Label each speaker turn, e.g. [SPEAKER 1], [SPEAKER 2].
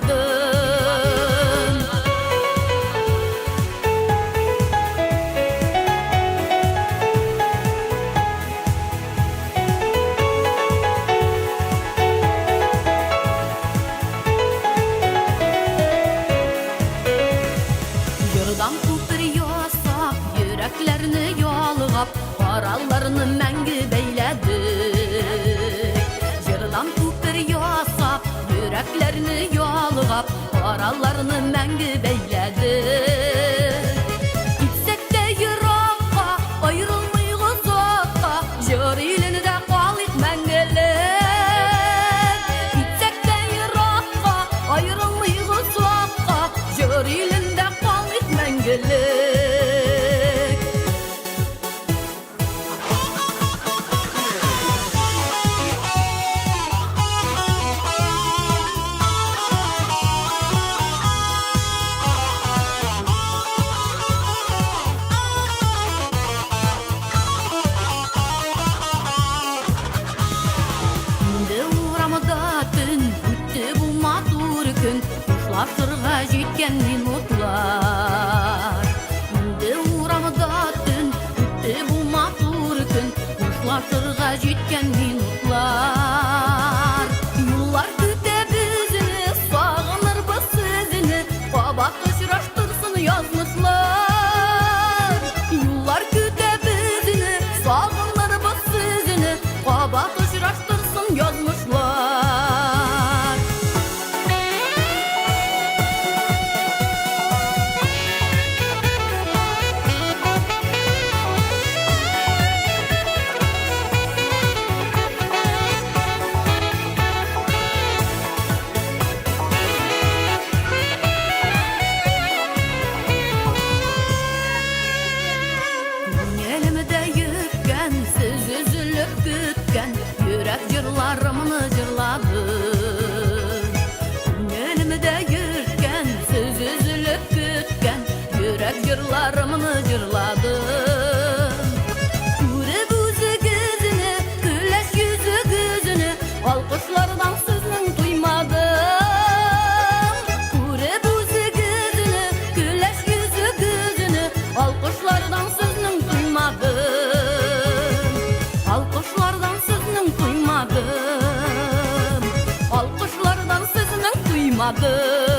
[SPEAKER 1] duymadın. Yırdan tutuyorsa yüreklerini yolgap, parallarını məngü beyledik. Yırdan tutuyorsa yüreklerini yolgap, parallarını məngü beyledik. Gitsek de yırakka, ayrılmayı uzakka, jör ilini de kalık məngelik. Gitsek de yırakka, ayrılmayı uzakka, jör ilini de kalık məngelik. Kuşlar sırğa jetken minutlar. Indi uğramıda tün, bitti bu matur gün. Kuşlar sırğa jetken minutlar. Yıllar küte bizini, sağınır bu sizini, baba kışraştırsın yazmışlar. Yıllar küte bizini, sağınır bu sizini, baba kışraştırsın yazmışlar. Yürek cırlarımını cırladı. Elimde yürken, söz üzülüp kütken, yürek cırlarımını cırladı. Kure buzu gözünü, güleş yüzü gözünü, alkışlardan sözünü duymadım. Kure buzu gözünü, güleş yüzü gözünü, alkışlardan sözünü duymadım. Alkışlardan sözünü duymadım. Alkışlardan sözünü duymadım.